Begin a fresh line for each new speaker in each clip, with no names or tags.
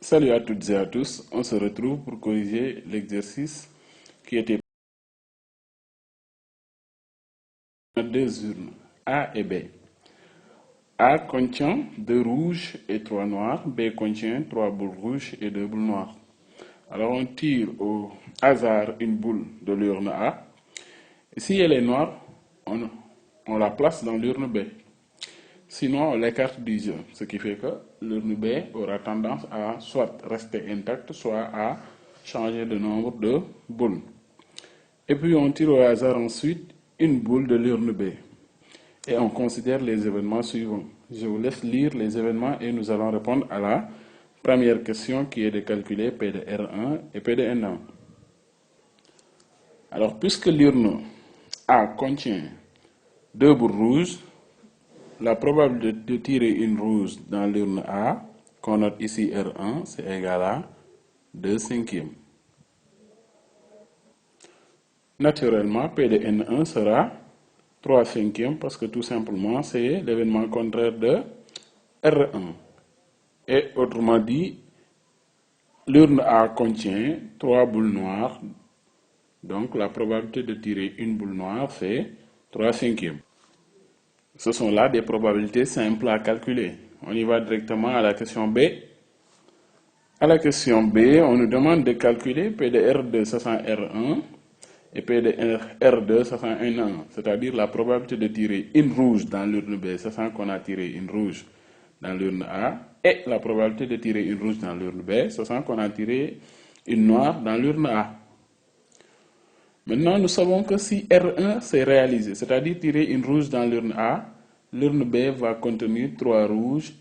Salut à toutes et à tous, on se retrouve pour corriger l'exercice qui était à deux urnes, A et B. A contient 2 rouges et 3 noirs, B contient 3 boules rouges et 2 boules noires. Alors on tire au hasard une boule de l'urne A, et si elle est noire, on la place dans l'urne B. Sinon, on l'écarte du jeu, ce qui fait que l'urne B aura tendance à soit rester intacte, soit à changer de nombre de boules. Et puis on tire au hasard ensuite une boule de l'urne B. Et on considère les événements suivants. Je vous laisse lire les événements et nous allons répondre à la première question qui est de calculer P de R1 et P de N1. Alors, puisque l'urne A contient 2 boules rouges, la probabilité de tirer une rouge dans l'urne A, qu'on note ici R1, c'est égal à 2 cinquièmes. Naturellement, P de N1 sera 3 cinquièmes parce que tout simplement c'est l'événement contraire de R1. Et autrement dit, l'urne A contient 3 boules noires, donc la probabilité de tirer une boule noire c'est 3 cinquièmes. Ce sont là des probabilités simples à calculer. On y va directement à la question B. À la question B, on nous demande de calculer P de R2, ça sent R1, et P de R2, ça sent N1, c'est-à-dire la probabilité de tirer une rouge dans l'urne B, ça sent qu'on a tiré une rouge dans l'urne A, et la probabilité de tirer une rouge dans l'urne B, ça sent qu'on a tiré une noire dans l'urne A. Maintenant, nous savons que si R1 s'est réalisé, c'est-à-dire tirer une rouge dans l'urne A, l'urne B va contenir 3 rouges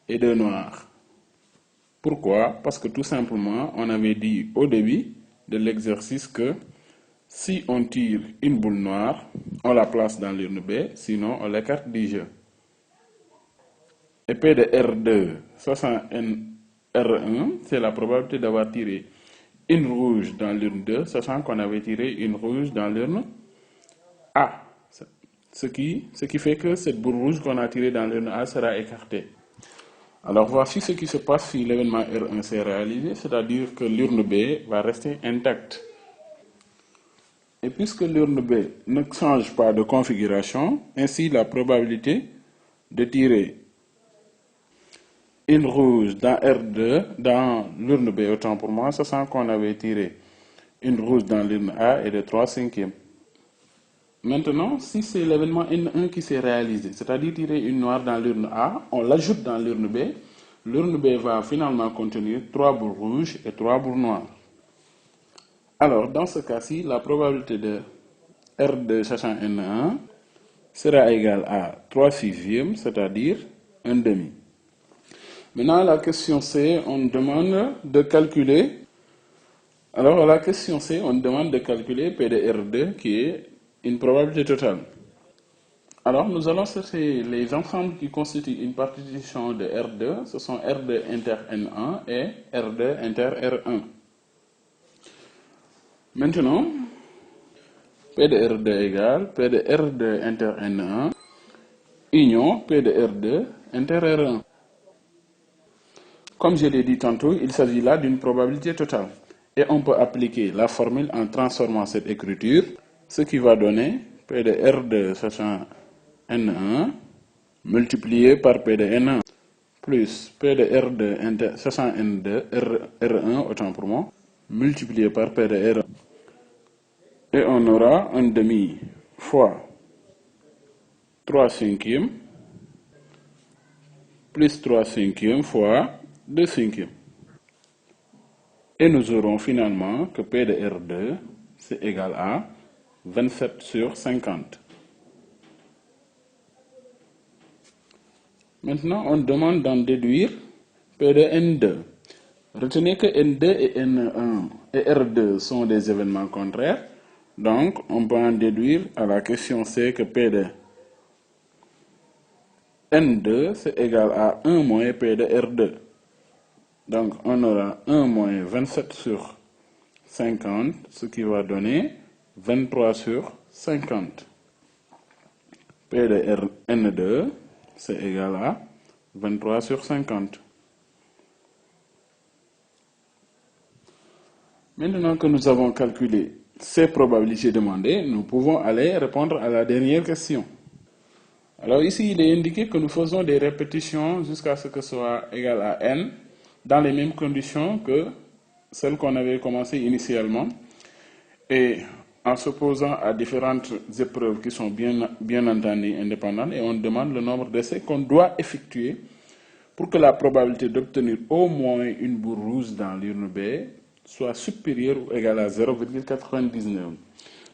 et 2 noirs. Pourquoi? Parce que tout simplement, on avait dit au début de l'exercice que si on tire une boule noire, on la place dans l'urne B, sinon on l'écarte du jeu. Et P de R2, ça c'est R1, c'est la probabilité d'avoir tiré une rouge dans l'urne 2, sachant qu'on avait tiré une rouge dans l'urne A. Ce qui fait que cette boule rouge qu'on a tirée dans l'urne A sera écartée. Alors voici ce qui se passe si l'événement R1 s'est réalisé, c'est-à-dire que l'urne B va rester intacte. Et puisque l'urne B ne change pas de configuration, ainsi la probabilité de tirer une rouge dans R2, dans l'urne B, autant pour moi, sachant qu'on avait tiré une rouge dans l'urne A est de 3 cinquièmes. Maintenant, si c'est l'événement N1 qui s'est réalisé, c'est-à-dire tirer une noire dans l'urne A, on l'ajoute dans l'urne B. L'urne B va finalement contenir 3 boules rouges et 3 boules noires. Alors, dans ce cas-ci, la probabilité de R2 sachant N1 sera égale à 3 sixièmes, c'est-à-dire 1 demi. Maintenant, la question C, on demande de calculer. Alors, à la question C, on demande de calculer P de R2 qui est une probabilité totale. Alors, nous allons chercher les ensembles qui constituent une partition de R2. Ce sont R2 inter N1 et R2 inter R1. Maintenant, P de R2 égale P de R2 inter N1 union P de R2 inter R1. Comme je l'ai dit tantôt, il s'agit là d'une probabilité totale. Et on peut appliquer la formule en transformant cette écriture, ce qui va donner P de R2 sachant N1 multiplié par P de N1 plus P de R2 sachant N2, R1 autant pour moi, multiplié par P de R1. Et on aura un demi fois 3 cinquièmes plus 3 cinquièmes fois 2 cinquièmes. Et nous aurons finalement que P de R2 c'est égal à 27 sur 50. Maintenant, on demande d'en déduire P de N2. Retenez que N2 et N1 et R2 sont des événements contraires. Donc, on peut en déduire à la question C que P de N2 c'est égal à 1 moins P de R2. Donc, on aura 1 moins 27 sur 50, ce qui va donner 23 sur 50. P de N2 c'est égal à 23 sur 50. Maintenant que nous avons calculé ces probabilités demandées, nous pouvons aller répondre à la dernière question. Alors ici, il est indiqué que nous faisons des répétitions jusqu'à ce que ce soit égal à n dans les mêmes conditions que celles qu'on avait commencées initialement et en s'opposant à différentes épreuves qui sont bien entendu indépendantes, et on demande le nombre d'essais qu'on doit effectuer pour que la probabilité d'obtenir au moins une boule rouge dans l'urne B soit supérieure ou égale à 0,99.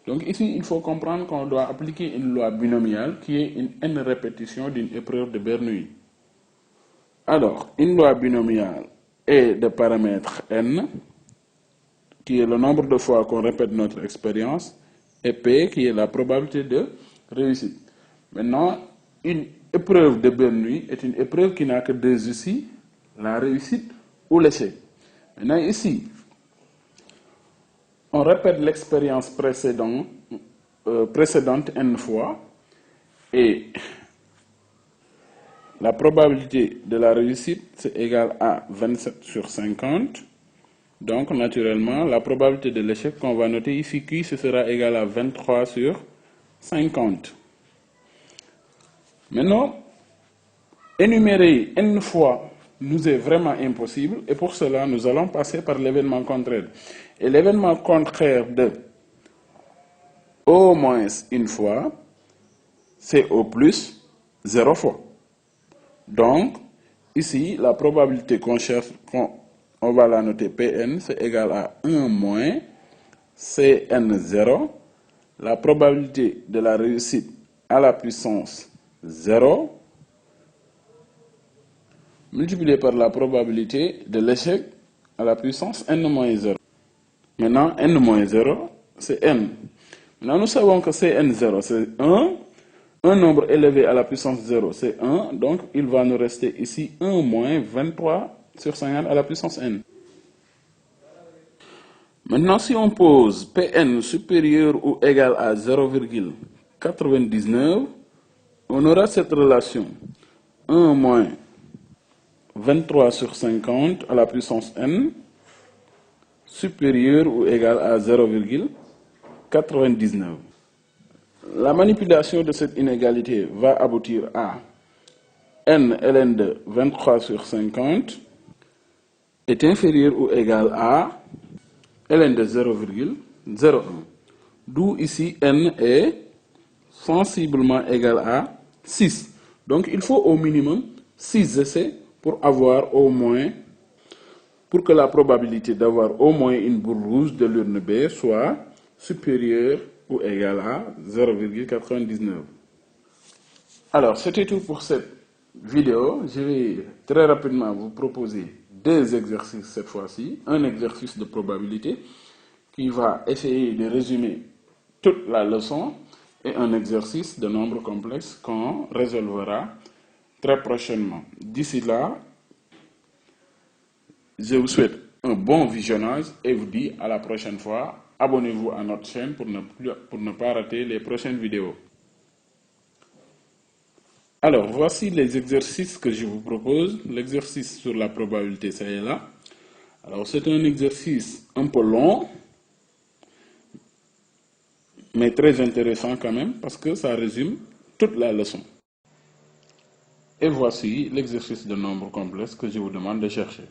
Donc ici, il faut comprendre qu'on doit appliquer une loi binomiale qui est une n répétition d'une épreuve de Bernoulli. Alors, une loi binomiale est de paramètre n, qui est le nombre de fois qu'on répète notre expérience, et p, qui est la probabilité de réussite. Maintenant, une épreuve de Bernoulli est une épreuve qui n'a que deux issues, la réussite ou l'échec. Maintenant, ici, on répète l'expérience précédente n fois et la probabilité de la réussite c'est égal à 27 sur 50. Donc naturellement la probabilité de l'échec qu'on va noter ici Q ce sera égal à 23 sur 50. Maintenant, énumérer n fois nous est vraiment impossible et pour cela nous allons passer par l'événement contraire. Et l'événement contraire de au moins une fois, c'est au plus 0 fois. Donc, ici, la probabilité qu'on cherche, on va la noter Pn, c'est égal à 1 moins Cn0. La probabilité de la réussite à la puissance 0 multiplié par la probabilité de l'échec à la puissance n-0. Maintenant, n-0, c'est n. Maintenant, nous savons que Cn0, c'est 1. Un nombre élevé à la puissance 0, c'est 1. Donc, il va nous rester ici 1 moins 23 sur 50 à la puissance n. Maintenant, si on pose Pn supérieur ou égal à 0,99, on aura cette relation 1 moins 23 sur 50 à la puissance n supérieur ou égal à 0,99. La manipulation de cette inégalité va aboutir à n ln de 23 sur 50 est inférieur ou égal à ln de 0,01. D'où ici n est sensiblement égal à 6. Donc il faut au minimum 6 essais pour que la probabilité d'avoir au moins une boule rouge de l'urne B soit supérieure ou égale à 0,99. Alors, c'était tout pour cette vidéo. Je vais très rapidement vous proposer deux exercices cette fois-ci. Un exercice de probabilité qui va essayer de résumer toute la leçon et un exercice de nombre complexe qu'on résolvera très prochainement. D'ici là, je vous souhaite un bon visionnage et vous dis à la prochaine fois. Abonnez-vous à notre chaîne pour ne pas rater les prochaines vidéos. Alors, voici les exercices que je vous propose. L'exercice sur la probabilité, ça est là. Alors, c'est un exercice un peu long, mais très intéressant quand même, parce que ça résume toute la leçon. Et voici l'exercice de nombre complexe que je vous demande de chercher.